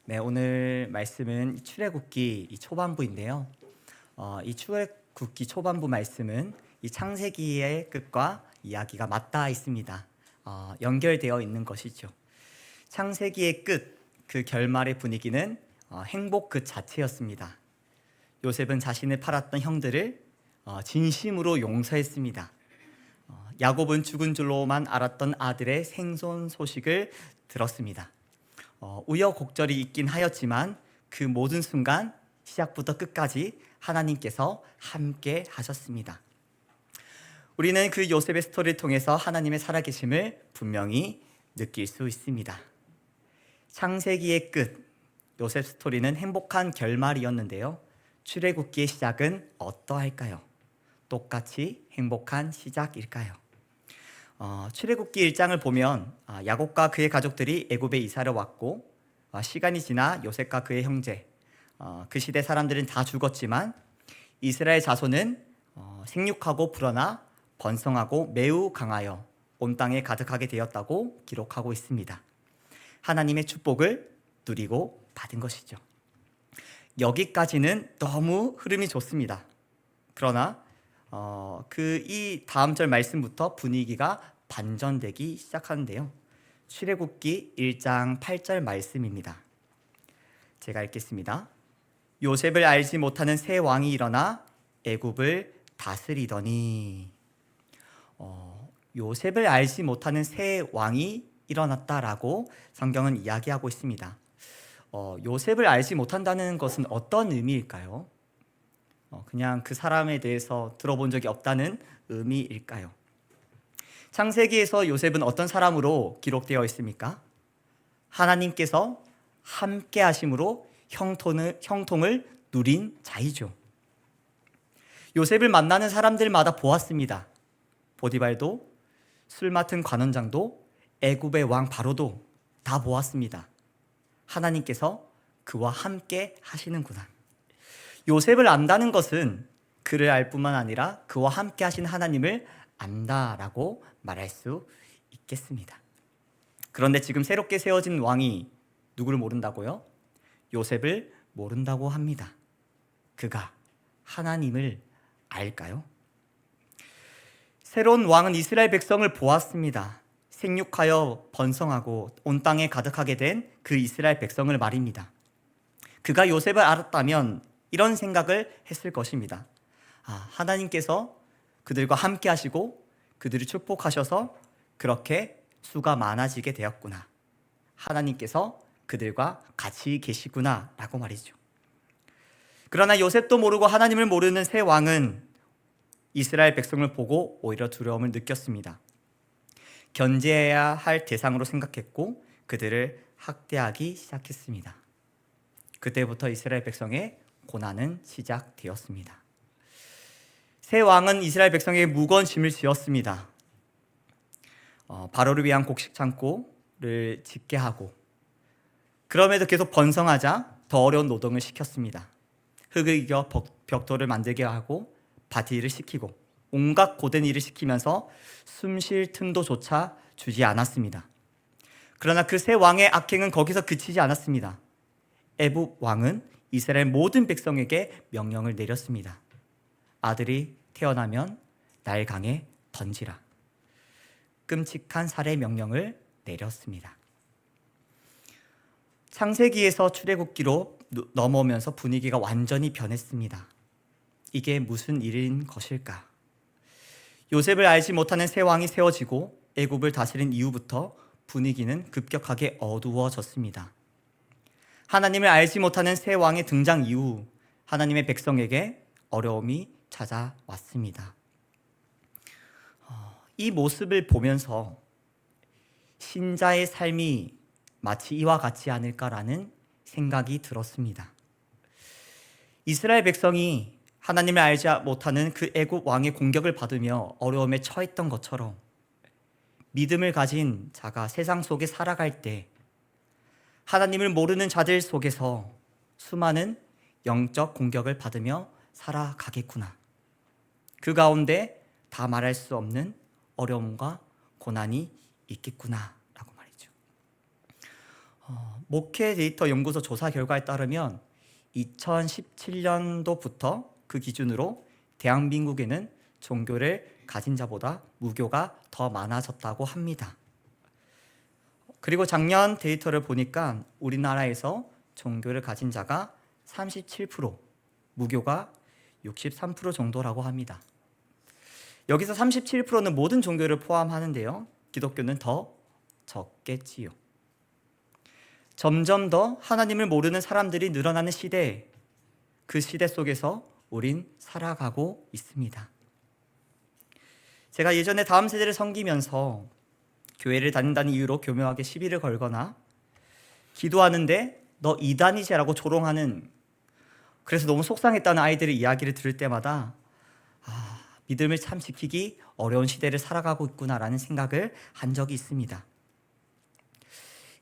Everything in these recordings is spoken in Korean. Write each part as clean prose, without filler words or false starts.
네, 오늘 말씀은 출애굽기 이 초반부인데요. 이 출애굽기 초반부 말씀은 이 창세기의 끝과 이야기가 맞닿아 있습니다. 연결되어 있는 것이죠. 창세기의 끝, 그 결말의 분위기는 행복 그 자체였습니다. 요셉은 자신을 팔았던 형들을 진심으로 용서했습니다. 야곱은 죽은 줄로만 알았던 아들의 생존 소식을 들었습니다. 우여곡절이 있긴 하였지만 그 모든 순간 시작부터 끝까지 하나님께서 함께 하셨습니다. 우리는 그 요셉의 스토리를 통해서 하나님의 살아계심을 분명히 느낄 수 있습니다. 창세기의 끝, 요셉 스토리는 행복한 결말이었는데요. 출애굽기의 시작은 어떠할까요? 똑같이 행복한 시작일까요? 출애굽기 1장을 보면 야곱과 그의 가족들이 애굽에 이사를 왔고 시간이 지나 요셉과 그의 형제, 그 시대 사람들은 다 죽었지만 이스라엘 자손은 생육하고 불어나 번성하고 매우 강하여 온 땅에 가득하게 되었다고 기록하고 있습니다. 하나님의 축복을 누리고 받은 것이죠. 여기까지는 너무 흐름이 좋습니다. 그러나 이 다음 절 말씀부터 분위기가 반전되기 시작하는데요. 출애굽기 1장 8절 말씀입니다. 제가 읽겠습니다. 요셉을 알지 못하는 새 왕이 일어나 애굽을 다스리더니 요셉을 알지 못하는 새 왕이 일어났다라고 성경은 이야기하고 있습니다. 요셉을 알지 못한다는 것은 어떤 의미일까요? 그냥 그 사람에 대해서 들어본 적이 없다는 의미일까요? 창세기에서 요셉은 어떤 사람으로 기록되어 있습니까? 하나님께서 함께 하심으로 형통을 누린 자이죠. 요셉을 만나는 사람들마다 보았습니다. 보디발도, 술 맡은 관원장도, 애굽의 왕 바로도 다 보았습니다. 하나님께서 그와 함께 하시는구나. 요셉을 안다는 것은 그를 알 뿐만 아니라 그와 함께 하신 하나님을 안다라고 말할 수 있겠습니다. 그런데 지금 새롭게 세워진 왕이 누구를 모른다고요? 요셉을 모른다고 합니다. 그가 하나님을 알까요? 새로운 왕은 이스라엘 백성을 보았습니다. 생육하여 번성하고 온 땅에 가득하게 된 그 이스라엘 백성을 말입니다. 그가 요셉을 알았다면 이런 생각을 했을 것입니다. 하나님께서 그들과 함께 하시고 그들을 축복하셔서 그렇게 수가 많아지게 되었구나. 하나님께서 그들과 같이 계시구나 라고 말이죠. 그러나 요셉도 모르고 하나님을 모르는 새 왕은 이스라엘 백성을 보고 오히려 두려움을 느꼈습니다. 견제해야 할 대상으로 생각했고 그들을 학대하기 시작했습니다. 그때부터 이스라엘 백성의 고난은 시작되었습니다. 새 왕은 이스라엘 백성에게 무거운 짐을 지었습니다. 바로를 위한 곡식 창고를 짓게 하고 그럼에도 계속 번성하자 더 어려운 노동을 시켰습니다. 흙을 이겨 벽돌을 만들게 하고 밭 일을 시키고 온갖 고된 일을 시키면서 숨 쉴 틈도 조차 주지 않았습니다. 그러나 그 새 왕의 악행은 거기서 그치지 않았습니다. 애굽 왕은 이스라엘 모든 백성에게 명령을 내렸습니다. 아들이 태어나면 나일강에 던지라. 끔찍한 살해 명령을 내렸습니다. 창세기에서 출애굽기로 넘어오면서 분위기가 완전히 변했습니다. 이게 무슨 일인 것일까? 요셉을 알지 못하는 새 왕이 세워지고 애굽을 다스린 이후부터 분위기는 급격하게 어두워졌습니다. 하나님을 알지 못하는 새 왕의 등장 이후 하나님의 백성에게 어려움이 찾아왔습니다. 이 모습을 보면서 신자의 삶이 마치 이와 같지 않을까라는 생각이 들었습니다. 이스라엘 백성이 하나님을 알지 못하는 그 애굽 왕의 공격을 받으며 어려움에 처했던 것처럼 믿음을 가진 자가 세상 속에 살아갈 때 하나님을 모르는 자들 속에서 수많은 영적 공격을 받으며 살아가겠구나. 그 가운데 다 말할 수 없는 어려움과 고난이 있겠구나 라고 말이죠. 목회 데이터 연구소 조사 결과에 따르면 2017년도부터 그 기준으로 대한민국에는 종교를 가진 자보다 무교가 더 많아졌다고 합니다. 그리고 작년 데이터를 보니까 우리나라에서 종교를 가진 자가 37%, 무교가 63% 정도라고 합니다. 여기서 37%는 모든 종교를 포함하는데요. 기독교는 더 적겠지요. 점점 더 하나님을 모르는 사람들이 늘어나는 시대, 그 시대 속에서 우린 살아가고 있습니다. 제가 예전에 다음 세대를 섬기면서 교회를 다닌다는 이유로 교묘하게 시비를 걸거나 기도하는데 너 이단이지라고 조롱하는, 그래서 너무 속상했다는 아이들의 이야기를 들을 때마다 믿음을 참 지키기 어려운 시대를 살아가고 있구나라는 생각을 한 적이 있습니다.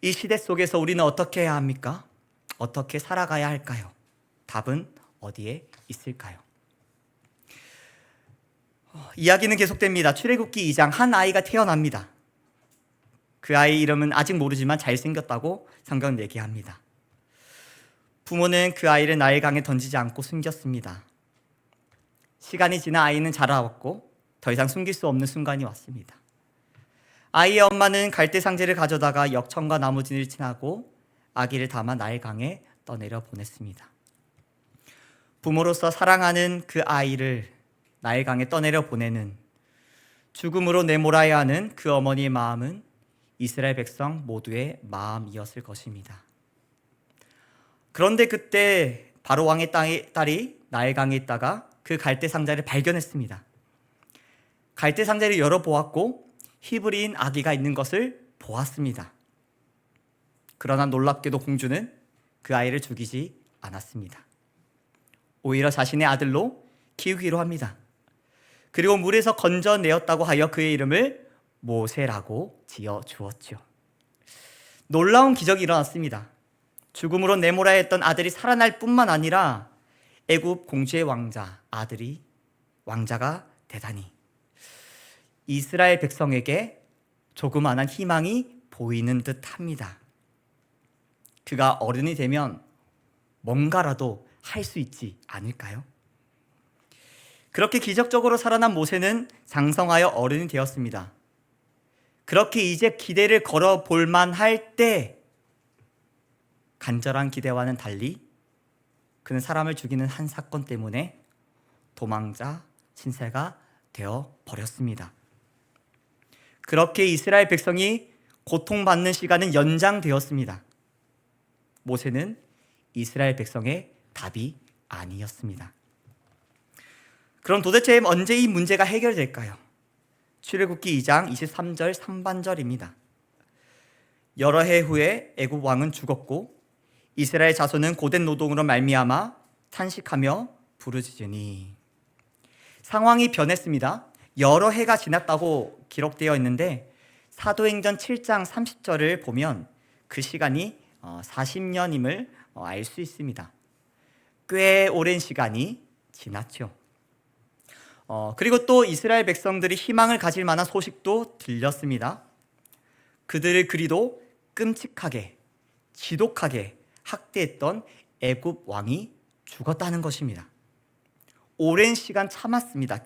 이 시대 속에서 우리는 어떻게 해야 합니까? 어떻게 살아가야 할까요? 답은 어디에 있을까요? 이야기는 계속됩니다. 출애굽기 2장, 한 아이가 태어납니다. 그 아이 이름은 아직 모르지만 잘생겼다고 성경은 얘기합니다. 부모는 그 아이를 나일강에 던지지 않고 숨겼습니다. 시간이 지나 아이는 자라왔고 더 이상 숨길 수 없는 순간이 왔습니다. 아이의 엄마는 갈대 상자를 가져다가 역청과 나무진을 지나고 아기를 담아 나일강에 떠내려 보냈습니다. 부모로서 사랑하는 그 아이를 나일강에 떠내려 보내는, 죽음으로 내몰아야 하는 그 어머니의 마음은 이스라엘 백성 모두의 마음이었을 것입니다. 그런데 그때 바로 왕의 딸이 나일강에 있다가 그 갈대 상자를 발견했습니다. 갈대 상자를 열어보았고 히브리인 아기가 있는 것을 보았습니다. 그러나 놀랍게도 공주는 그 아이를 죽이지 않았습니다. 오히려 자신의 아들로 키우기로 합니다. 그리고 물에서 건져내었다고 하여 그의 이름을 모세라고 지어 주었죠. 놀라운 기적이 일어났습니다. 죽음으로 내몰아야 했던 아들이 살아날 뿐만 아니라 애굽 공주의 왕자가 되다니, 이스라엘 백성에게 조그마한 희망이 보이는 듯합니다. 그가 어른이 되면 뭔가라도 할 수 있지 않을까요? 그렇게 기적적으로 살아난 모세는 장성하여 어른이 되었습니다. 그렇게 이제 기대를 걸어볼 만할 때 간절한 기대와는 달리 그는 사람을 죽이는 한 사건 때문에 도망자 신세가 되어 버렸습니다. 그렇게 이스라엘 백성이 고통받는 시간은 연장되었습니다. 모세는 이스라엘 백성의 답이 아니었습니다. 그럼 도대체 언제 이 문제가 해결될까요? 출애굽기 2장 23절 3반절입니다. 여러 해 후에 애굽 왕은 죽었고 이스라엘 자손은 고된 노동으로 말미암아 탄식하며 부르짖으니. 상황이 변했습니다. 여러 해가 지났다고 기록되어 있는데 사도행전 7장 30절을 보면 그 시간이 40년임을 알 수 있습니다. 꽤 오랜 시간이 지났죠. 그리고 또 이스라엘 백성들이 희망을 가질 만한 소식도 들렸습니다. 그들을 그리도 끔찍하게 지독하게 학대했던 애굽 왕이 죽었다는 것입니다. 오랜 시간 참았습니다.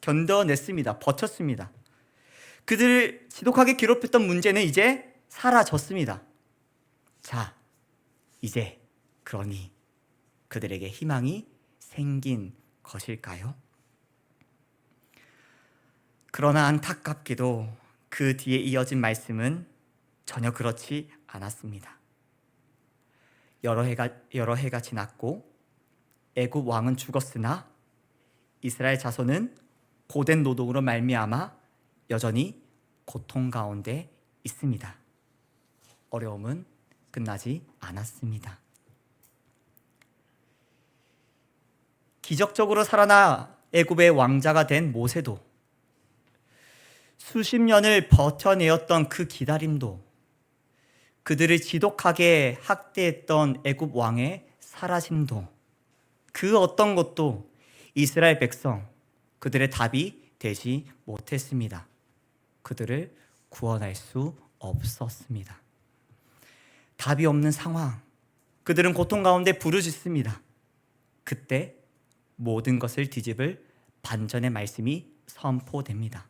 견뎌냈습니다. 버텼습니다. 그들을 지독하게 괴롭혔던 문제는 이제 사라졌습니다. 자, 이제 그러니 그들에게 희망이 생긴 것일까요? 그러나 안타깝게도 그 뒤에 이어진 말씀은 전혀 그렇지 않았습니다. 여러 해가 지났고 애굽 왕은 죽었으나 이스라엘 자손은 고된 노동으로 말미암아 여전히 고통 가운데 있습니다. 어려움은 끝나지 않았습니다. 기적적으로 살아나 애굽의 왕자가 된 모세도, 수십 년을 버텨내었던 그 기다림도, 그들을 지독하게 학대했던 애굽 왕의 사라짐도, 그 어떤 것도 이스라엘 백성, 그들의 답이 되지 못했습니다. 그들을 구원할 수 없었습니다. 답이 없는 상황, 그들은 고통 가운데 부르짖습니다. 그때 모든 것을 뒤집을 반전의 말씀이 선포됩니다.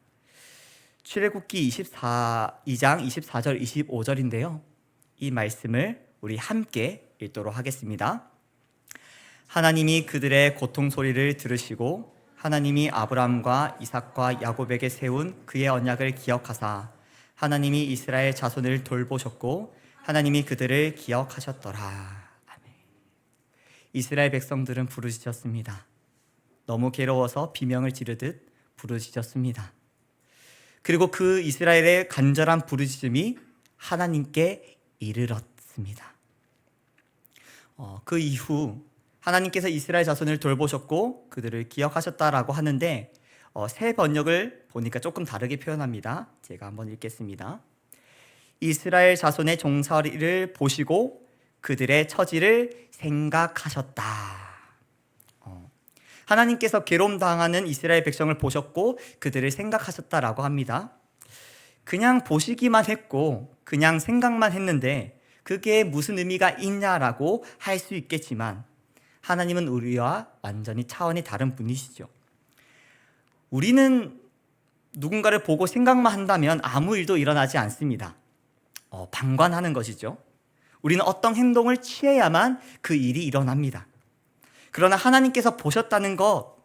출애굽기 2장 24절 25절인데요. 이 말씀을 우리 함께 읽도록 하겠습니다. 하나님이 그들의 고통 소리를 들으시고 하나님이 아브라함과 이삭과 야곱에게 세운 그의 언약을 기억하사 하나님이 이스라엘 자손을 돌보셨고 하나님이 그들을 기억하셨더라. 아멘. 이스라엘 백성들은 부르짖었습니다. 너무 괴로워서 비명을 지르듯 부르짖었습니다. 그리고 그 이스라엘의 간절한 부르짖음이 하나님께 이르렀습니다. 그 이후 하나님께서 이스라엘 자손을 돌보셨고 그들을 기억하셨다라고 하는데 새 번역을 보니까 조금 다르게 표현합니다. 제가 한번 읽겠습니다. 이스라엘 자손의 종살이를 보시고 그들의 처지를 생각하셨다. 하나님께서 괴로움 당하는 이스라엘 백성을 보셨고 그들을 생각하셨다라고 합니다. 그냥 보시기만 했고 그냥 생각만 했는데 그게 무슨 의미가 있냐라고 할 수 있겠지만 하나님은 우리와 완전히 차원이 다른 분이시죠. 우리는 누군가를 보고 생각만 한다면 아무 일도 일어나지 않습니다. 방관하는 것이죠. 우리는 어떤 행동을 취해야만 그 일이 일어납니다. 그러나 하나님께서 보셨다는 것,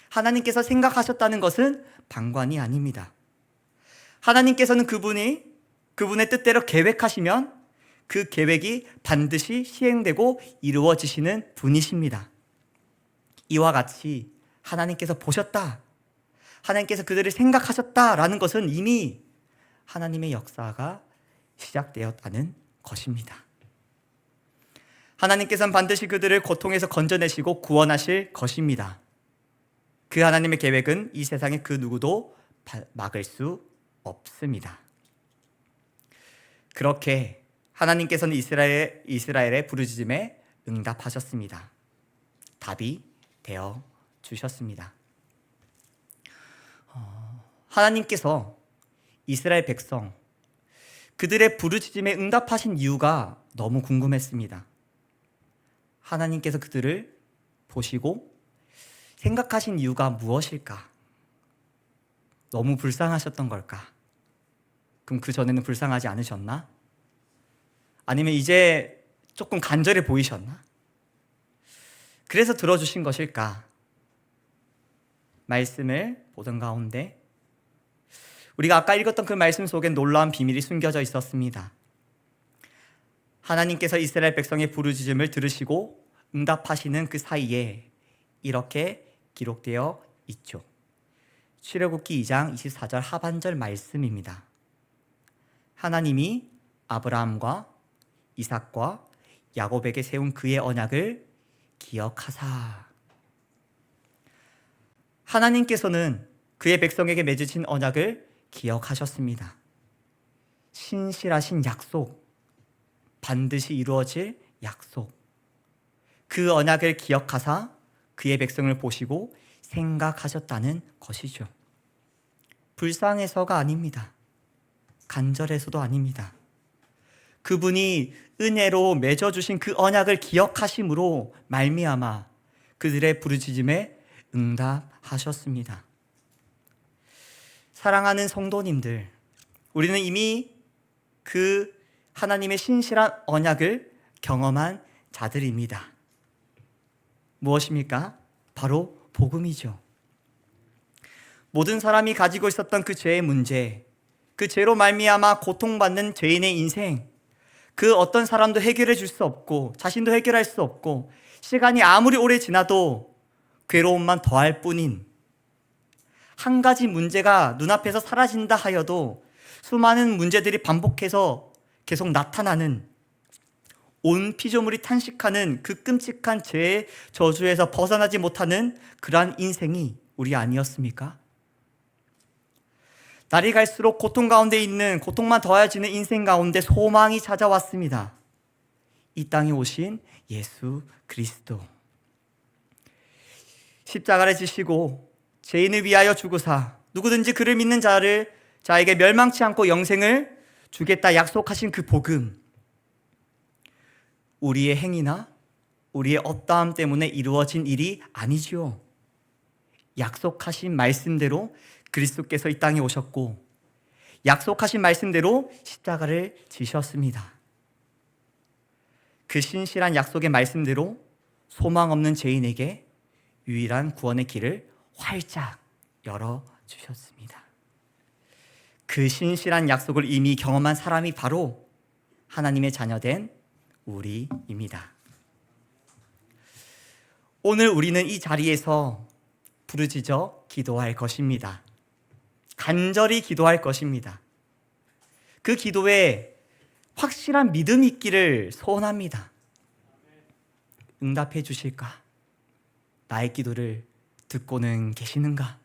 하나님께서 생각하셨다는 것은 방관이 아닙니다. 하나님께서는 그분의 뜻대로 계획하시면 그 계획이 반드시 시행되고 이루어지시는 분이십니다. 이와 같이 하나님께서 보셨다, 하나님께서 그들을 생각하셨다라는 것은 이미 하나님의 역사가 시작되었다는 것입니다. 하나님께서는 반드시 그들을 고통에서 건져내시고 구원하실 것입니다. 그 하나님의 계획은 이 세상의 그 누구도 막을 수 없습니다. 그렇게 하나님께서는 이스라엘의 부르짖음에 응답하셨습니다. 답이 되어 주셨습니다. 하나님께서 이스라엘 백성, 그들의 부르짖음에 응답하신 이유가 너무 궁금했습니다. 하나님께서 그들을 보시고 생각하신 이유가 무엇일까? 너무 불쌍하셨던 걸까? 그럼 그 전에는 불쌍하지 않으셨나? 아니면 이제 조금 간절해 보이셨나? 그래서 들어주신 것일까? 말씀을 보던 가운데 우리가 아까 읽었던 그 말씀 속엔 놀라운 비밀이 숨겨져 있었습니다. 하나님께서 이스라엘 백성의 부르짖음을 들으시고 응답하시는 그 사이에 이렇게 기록되어 있죠. 출애굽기 2장 24절 하반절 말씀입니다. 하나님이 아브라함과 이삭과 야곱에게 세운 그의 언약을 기억하사. 하나님께서는 그의 백성에게 맺으신 언약을 기억하셨습니다. 신실하신 약속, 반드시 이루어질 약속. 그 언약을 기억하사 그의 백성을 보시고 생각하셨다는 것이죠. 불쌍해서가 아닙니다. 간절해서도 아닙니다. 그분이 은혜로 맺어주신 그 언약을 기억하심으로 말미암아 그들의 부르짖음에 응답하셨습니다. 사랑하는 성도님들, 우리는 이미 그 하나님의 신실한 언약을 경험한 자들입니다. 무엇입니까? 바로 복음이죠. 모든 사람이 가지고 있었던 그 죄의 문제, 그 죄로 말미암아 고통받는 죄인의 인생, 그 어떤 사람도 해결해 줄 수 없고 자신도 해결할 수 없고 시간이 아무리 오래 지나도 괴로움만 더할 뿐인 한 가지 문제가 눈앞에서 사라진다 하여도 수많은 문제들이 반복해서 계속 나타나는, 온 피조물이 탄식하는 그 끔찍한 죄의 저주에서 벗어나지 못하는 그러한 인생이 우리 아니었습니까? 날이 갈수록 고통 가운데 있는, 고통만 더해지는 인생 가운데 소망이 찾아왔습니다. 이 땅에 오신 예수 그리스도. 십자가를 지시고 죄인을 위하여 죽으사 누구든지 그를 믿는 자에게 멸망치 않고 영생을 주겠다 약속하신 그 복음. 우리의 행위나 우리의 어떠함 때문에 이루어진 일이 아니지요. 약속하신 말씀대로 그리스도께서 이 땅에 오셨고 약속하신 말씀대로 십자가를 지셨습니다. 그 신실한 약속의 말씀대로 소망 없는 죄인에게 유일한 구원의 길을 활짝 열어주셨습니다. 그 신실한 약속을 이미 경험한 사람이 바로 하나님의 자녀된 우리입니다. 오늘 우리는 이 자리에서 부르짖어 기도할 것입니다. 간절히 기도할 것입니다. 그 기도에 확실한 믿음이 있기를 소원합니다. 응답해 주실까? 나의 기도를 듣고는 계시는가?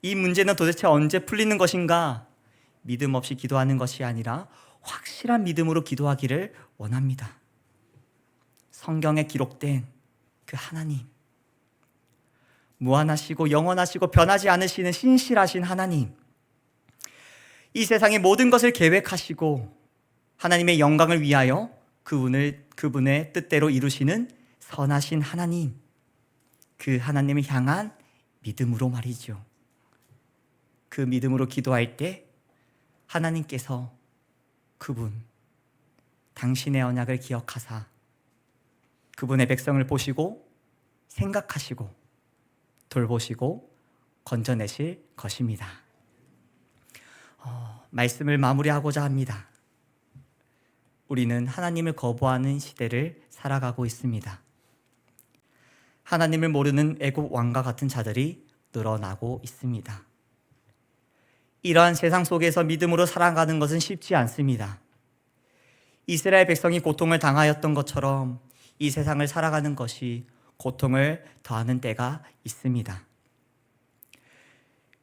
이 문제는 도대체 언제 풀리는 것인가? 믿음 없이 기도하는 것이 아니라 확실한 믿음으로 기도하기를 원합니다. 성경에 기록된 그 하나님, 무한하시고 영원하시고 변하지 않으시는 신실하신 하나님, 이 세상의 모든 것을 계획하시고 하나님의 영광을 위하여 그분의 뜻대로 이루시는 선하신 하나님, 그 하나님을 향한 믿음으로 말이죠. 그 믿음으로 기도할 때 하나님께서 그분, 당신의 언약을 기억하사 그분의 백성을 보시고 생각하시고 돌보시고 건져내실 것입니다. 말씀을 마무리하고자 합니다. 우리는 하나님을 거부하는 시대를 살아가고 있습니다. 하나님을 모르는 애국 왕과 같은 자들이 늘어나고 있습니다. 이러한 세상 속에서 믿음으로 살아가는 것은 쉽지 않습니다. 이스라엘 백성이 고통을 당하였던 것처럼 이 세상을 살아가는 것이 고통을 더하는 때가 있습니다.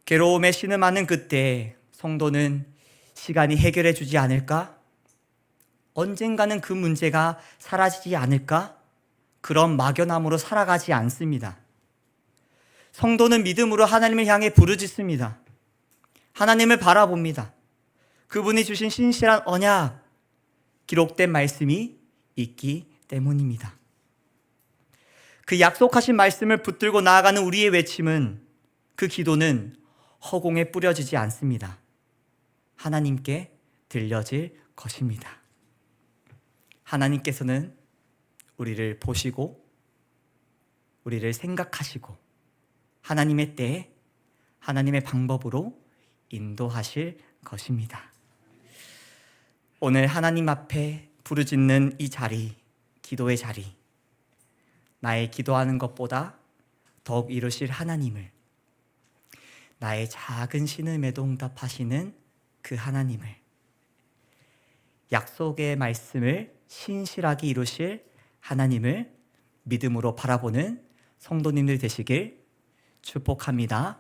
괴로움에 신음하는 그때 성도는 시간이 해결해 주지 않을까? 언젠가는 그 문제가 사라지지 않을까? 그런 막연함으로 살아가지 않습니다. 성도는 믿음으로 하나님을 향해 부르짖습니다. 하나님을 바라봅니다. 그분이 주신 신실한 언약, 기록된 말씀이 있기 때문입니다. 그 약속하신 말씀을 붙들고 나아가는 우리의 외침은, 그 기도는 허공에 뿌려지지 않습니다. 하나님께 들려질 것입니다. 하나님께서는 우리를 보시고 우리를 생각하시고 하나님의 때에 하나님의 방법으로 인도하실 것입니다. 오늘 하나님 앞에 부르짖는 이 자리, 기도의 자리, 나의 기도하는 것보다 더욱 이루실 하나님을, 나의 작은 신음에도 응답하시는 그 하나님을, 약속의 말씀을 신실하게 이루실 하나님을 믿음으로 바라보는 성도님들 되시길 축복합니다.